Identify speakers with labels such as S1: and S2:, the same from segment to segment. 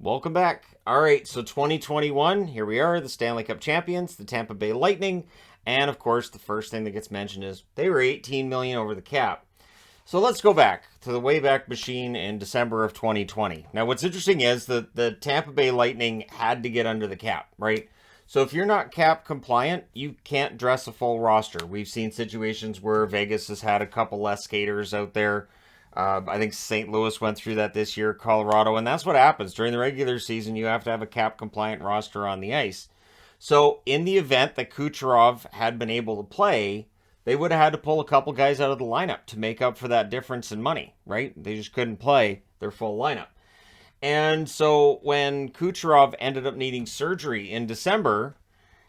S1: Welcome back. All right, so 2021, here we are, the Stanley Cup champions, the Tampa Bay Lightning, and of course, the first thing that gets mentioned is they were 18 million over the cap. So let's go back to the Wayback Machine in December of 2020. Now, what's interesting is that the Tampa Bay Lightning had to get under the cap, right? So if you're not cap compliant, you can't dress a full roster. We've seen situations where Vegas has had a couple less skaters out there. I think St. Louis went through that this year, Colorado, and that's what happens. During the regular season, you have to have a cap compliant roster on the ice. So in the event that Kucherov had been able to play, they would have had to pull a couple guys out of the lineup to make up for that difference in money, right? They just couldn't play their full lineup. And so when Kucherov ended up needing surgery in December,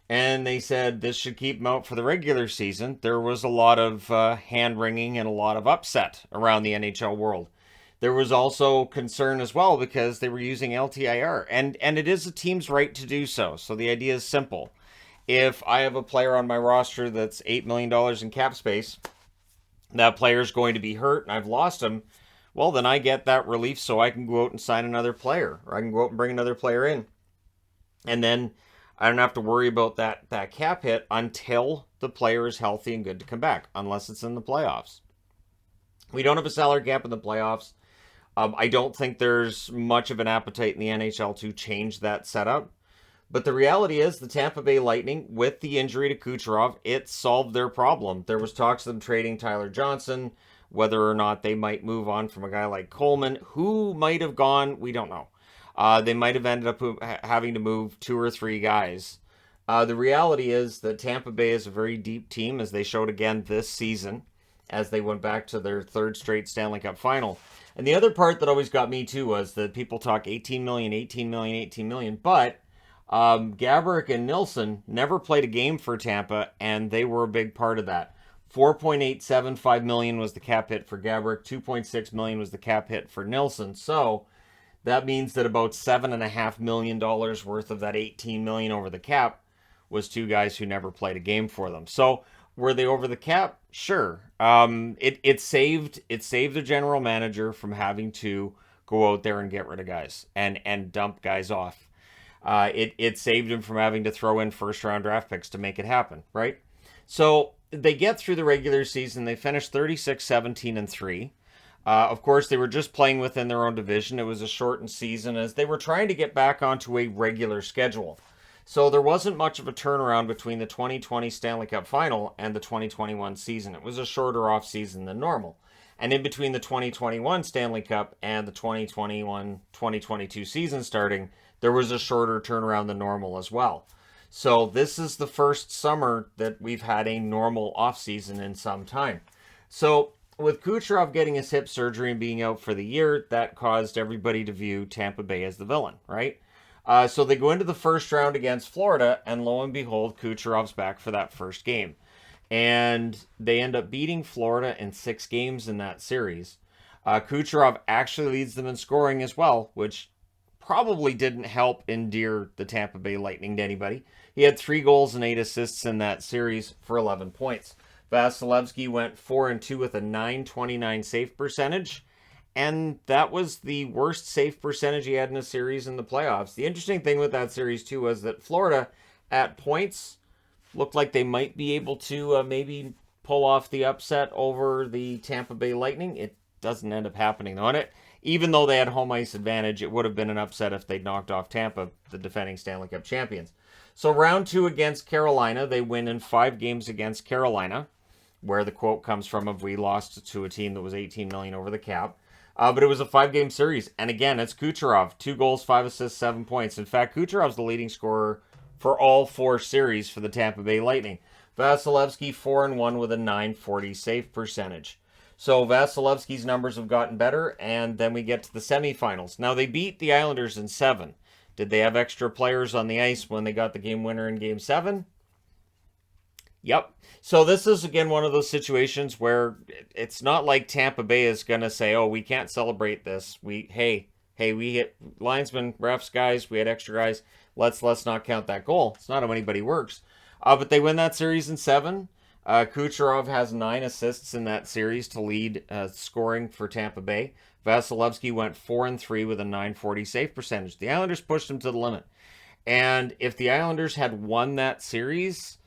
S1: and they said this should keep him out for the regular season, there was a lot of hand-wringing and a lot of upset around the NHL world. There was also concern as well because they were using LTIR, and it is a team's right to do so. So the idea is simple. If I have a player on my roster that's $8 million in cap space, that player's going to be hurt and I've lost him, well, then I get that relief so I can go out and sign another player, or I can go out and bring another player in. And then I don't have to worry about that cap hit until the player is healthy and good to come back, unless it's in the playoffs. We don't have a salary cap in the playoffs. I don't think there's much of an appetite in the NHL to change that setup. But the reality is the Tampa Bay Lightning, with the injury to Kucherov, it solved their problem. There was talks of them trading Tyler Johnson, whether or not they might move on from a guy like Coleman. Who might have gone, we don't know. They might have ended up having to move 2 or 3 guys. The reality is that Tampa Bay is a very deep team, as they showed again this season, as they went back to their 3rd straight Stanley Cup final. And the other part that always got me too was that people talk 18 million, 18 million, 18 million, but Gaborik and Nilsson never played a game for Tampa, and they were a big part of that. 4.875 million was the cap hit for Gaborik, 2.6 million was the cap hit for Nilsson. So that means that about $7.5 million worth of that 18 million over the cap was 2 guys who never played a game for them. So were they over the cap? Sure. It saved the general manager from having to go out there and get rid of guys and dump guys off. It saved him from having to throw in first-round draft picks to make it happen, right? So they get through the regular season. They finished 36-17-3. Of course, they were just playing within their own division. It was a shortened season as they were trying to get back onto a regular schedule. So there wasn't much of a turnaround between the 2020 Stanley Cup Final and the 2021 season. It was a shorter off season than normal. And in between the 2021 Stanley Cup and the 2021-2022 season starting, there was a shorter turnaround than normal as well. So this is the first summer that we've had a normal offseason in some time. So with Kucherov getting his hip surgery and being out for the year, that caused everybody to view Tampa Bay as the villain, right? So they go into the first round against Florida, and lo and behold, Kucherov's back for that first game. And they end up beating Florida in 6 games in that series. Kucherov actually leads them in scoring as well, which probably didn't help endear the Tampa Bay Lightning to anybody. He had 3 goals and 8 assists in that series for 11 points. Vasilevsky went 4-2 with a .929 save percentage, and that was the worst save percentage he had in a series in the playoffs. The interesting thing with that series, too, was that Florida, at points, looked like they might be able to maybe pull off the upset over the Tampa Bay Lightning. It doesn't end up happening, though. And even though they had home ice advantage, it would have been an upset if they'd knocked off Tampa, the defending Stanley Cup champions. So round 2 against Carolina, they win in 5 games against Carolina, where the quote comes from of we lost to a team that was 18 million over the cap. But it was a 5-game series. And again, it's Kucherov. 2 goals, 5 assists, 7 points. In fact, Kucherov's the leading scorer for all 4 series for the Tampa Bay Lightning. Vasilevsky 4-1 with a .940 save percentage. So Vasilevsky's numbers have gotten better, and then we get to the semifinals. Now, they beat the Islanders in 7. Did they have extra players on the ice when they got the game winner in Game 7? Yep. So this is, again, one of those situations where it's not like Tampa Bay is going to say, oh, we can't celebrate this. We hit linesmen, refs, guys. We had extra guys. Let's not count that goal. It's not how anybody works. But they win that series in 7. Kucherov has 9 assists in that series to lead scoring for Tampa Bay. Vasilevsky went 4-3 with a 940 save percentage. The Islanders pushed him to the limit. And if the Islanders had won that series,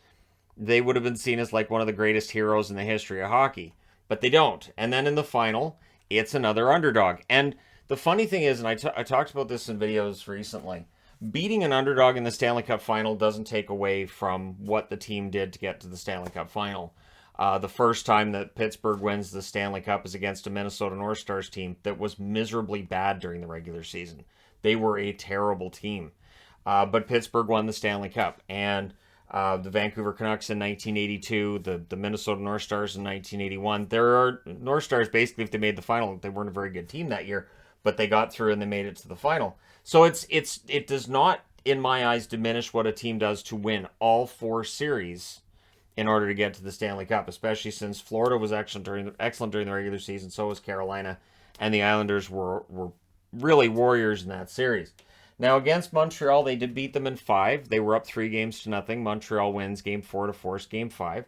S1: they would have been seen as like one of the greatest heroes in the history of hockey. But they don't. And then in the final, it's another underdog. And the funny thing is, and I talked about this in videos recently, beating an underdog in the Stanley Cup final doesn't take away from what the team did to get to the Stanley Cup final. The first time that Pittsburgh wins the Stanley Cup is against a Minnesota North Stars team that was miserably bad during the regular season. They were a terrible team. But Pittsburgh won the Stanley Cup. And the Vancouver Canucks in 1982, the Minnesota North Stars in 1981. There are North Stars, basically, if they made the final, they weren't a very good team that year, but they got through and they made it to the final. So it does not, in my eyes, diminish what a team does to win all 4 series in order to get to the Stanley Cup, especially since Florida was excellent during the regular season, so was Carolina, and the Islanders were really warriors in that series. Now, against Montreal, they did beat them in 5. They were up 3-0. Montreal wins Game 4 to force Game 5.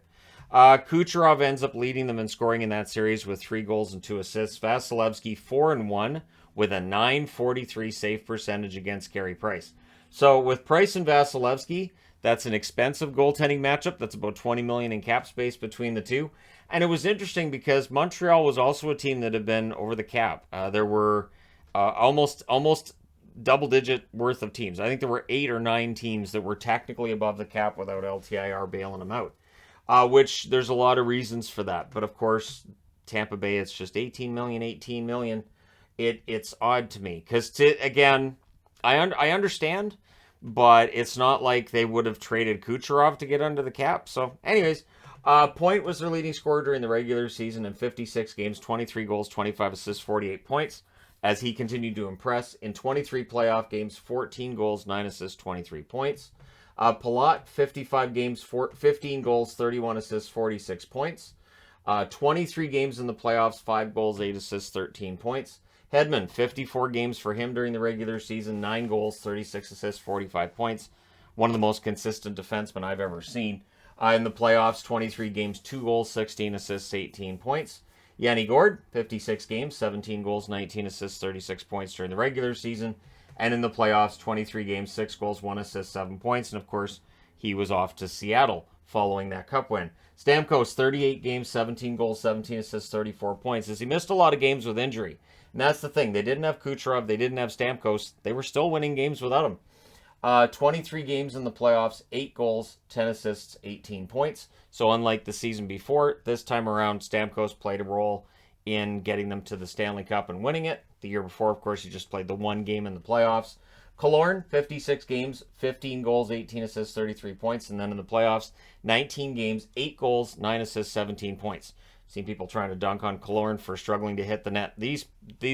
S1: Kucherov ends up leading them in scoring in that series with 3 goals and 2 assists. Vasilevsky 4-1 with a 943 save percentage against Carey Price. So with Price and Vasilevsky, that's an expensive goaltending matchup. That's about $20 million in cap space between the two. And it was interesting because Montreal was also a team that had been over the cap. There were almost double-digit worth of teams. I think there were 8 or 9 teams that were technically above the cap without LTIR bailing them out, which there's a lot of reasons for that. But, of course, Tampa Bay, it's just $18 million. It's odd to me because, again, I understand, but it's not like they would have traded Kucherov to get under the cap. So, anyways, Point was their leading scorer during the regular season in 56 games, 23 goals, 25 assists, 48 points. As he continued to impress in 23 playoff games, 14 goals, 9 assists, 23 points. Palat, 55 games, 15 goals, 31 assists, 46 points. 23 games in the playoffs, 5 goals, 8 assists, 13 points. Hedman, 54 games for him during the regular season, 9 goals, 36 assists, 45 points. One of the most consistent defensemen I've ever seen. In the playoffs, 23 games, 2 goals, 16 assists, 18 points. Yanni Gourde, 56 games, 17 goals, 19 assists, 36 points during the regular season. And in the playoffs, 23 games, 6 goals, 1 assist, 7 points. And, of course, he was off to Seattle following that cup win. Stamkos, 38 games, 17 goals, 17 assists, 34 points. As he missed a lot of games with injury. And that's the thing. They didn't have Kucherov. They didn't have Stamkos. They were still winning games without him. 23 games in the playoffs, 8 goals, 10 assists, 18 points. So unlike the season before, this time around, Stamkos played a role in getting them to the Stanley Cup and winning it. The year before, of course, he just played the one game in the playoffs. Killorn, 56 games, 15 goals, 18 assists, 33 points. And then in the playoffs, 19 games, 8 goals, 9 assists, 17 points. Seen people trying to dunk on Killorn for struggling to hit the net these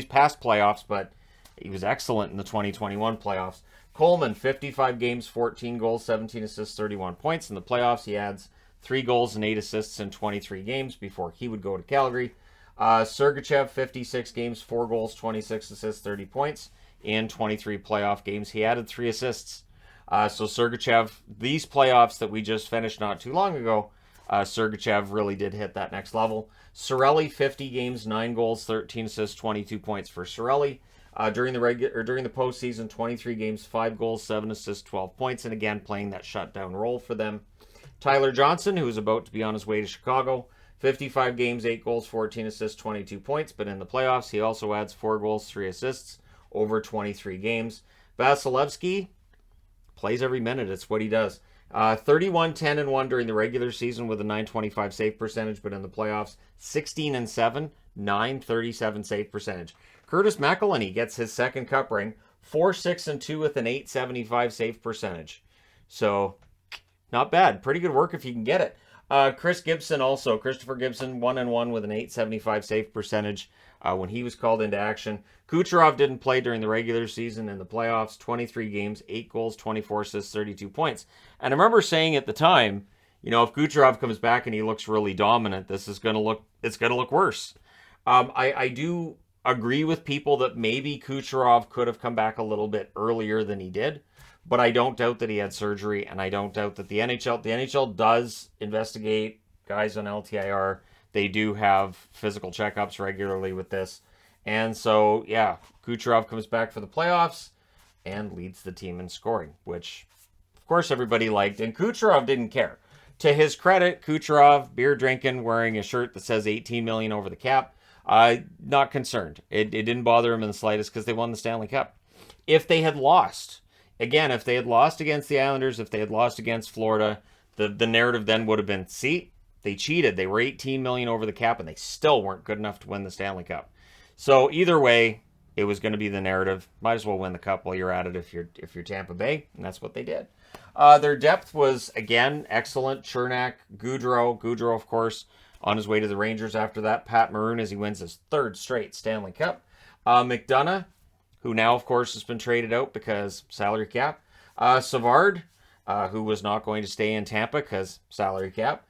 S1: past playoffs, but he was excellent in the 2021 playoffs. Coleman, 55 games, 14 goals, 17 assists, 31 points. In the playoffs, he adds 3 goals and 8 assists in 23 games before he would go to Calgary. Sergachev, 56 games, 4 goals, 26 assists, 30 points. In 23 playoff games, he added 3 assists. So Sergachev, these playoffs that we just finished not too long ago, Sergachev really did hit that next level. Cirelli, 50 games, 9 goals, 13 assists, 22 points for Cirelli. During the postseason, 23 games, 5 goals, 7 assists, 12 points, and again playing that shutdown role for them. Tyler Johnson, who is about to be on his way to Chicago, 55 games, 8 goals, 14 assists, 22 points, but in the playoffs, he also adds 4 goals, 3 assists over 23 games. Vasilevsky plays every minute. It's what he does. 31, 10, and 1 during the regular season with a 925 save percentage, but in the playoffs, 16 and 7, 937 save percentage. Curtis Mcelini gets his second cup ring, 4, 6, and 2 with an 875 save percentage. So, not bad. Pretty good work if you can get it. Christopher Gibson, 1 and 1 with an 875 save percentage when he was called into action. Kucherov didn't play during the regular season. In the playoffs, 23 games, 8 goals, 24 assists, 32 points. And I remember saying at the time, you know, if Kucherov comes back and he looks really dominant, it's going to look worse. I do agree with people that maybe Kucherov could have come back a little bit earlier than he did, but I don't doubt that he had surgery, and I don't doubt that the NHL does investigate guys on LTIR. They do have physical checkups regularly with this, And so, yeah, Kucherov comes back for the playoffs and leads the team in scoring, which, of course, everybody liked. And Kucherov didn't care. To his credit, Kucherov, beer drinking, wearing a shirt that says 18 million over the cap, not concerned. It didn't bother him in the slightest because they won the Stanley Cup. If they had lost, again, if they had lost against the Islanders, if they had lost against Florida, the narrative then would have been, see, they cheated. They were 18 million over the cap, and they still weren't good enough to win the Stanley Cup. So either way, it was going to be the narrative. Might as well win the cup while you're at it if you're Tampa Bay, and that's what they did. Their depth was, again, excellent. Chernak, Gaudreau, of course, on his way to the Rangers after that. Pat Maroon as he wins his third straight Stanley Cup. McDonough, who now, of course, has been traded out because salary cap. Savard, who was not going to stay in Tampa because salary cap.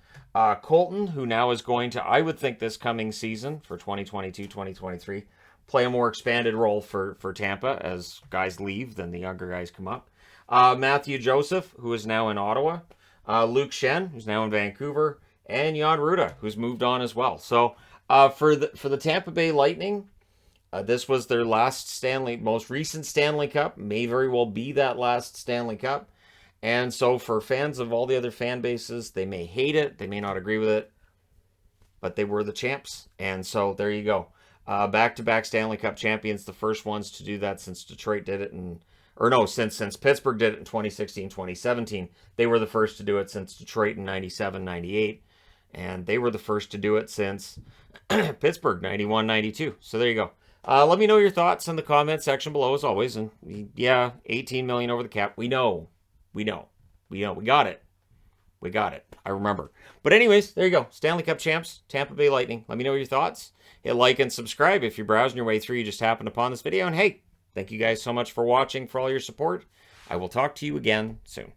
S1: Colton, who now is going to, I would think this coming season for 2022-2023, play a more expanded role for Tampa as guys leave, then the younger guys come up. Matthew Joseph, who is now in Ottawa. Luke Shen, who's now in Vancouver. And Jan Ruda, who's moved on as well. So for the Tampa Bay Lightning, this was their most recent Stanley Cup. May very well be that last Stanley Cup. And so for fans of all the other fan bases, they may hate it. They may not agree with it. But they were the champs. And so there you go. Back-to-back Stanley Cup champions. The first ones to do that since Detroit did it since Pittsburgh did it in 2016, 2017. They were the first to do it since Detroit in 97, 98. And they were the first to do it since Pittsburgh, 91, 92. So there you go. Let me know your thoughts in the comments section below, as always. And yeah, 18 million over the cap. We know. We got it. I remember. But anyways, there you go. Stanley Cup champs, Tampa Bay Lightning. Let me know your thoughts. Hit like and subscribe if you're browsing your way through. You just happened upon this video. And hey, thank you guys so much for watching, for all your support. I will talk to you again soon.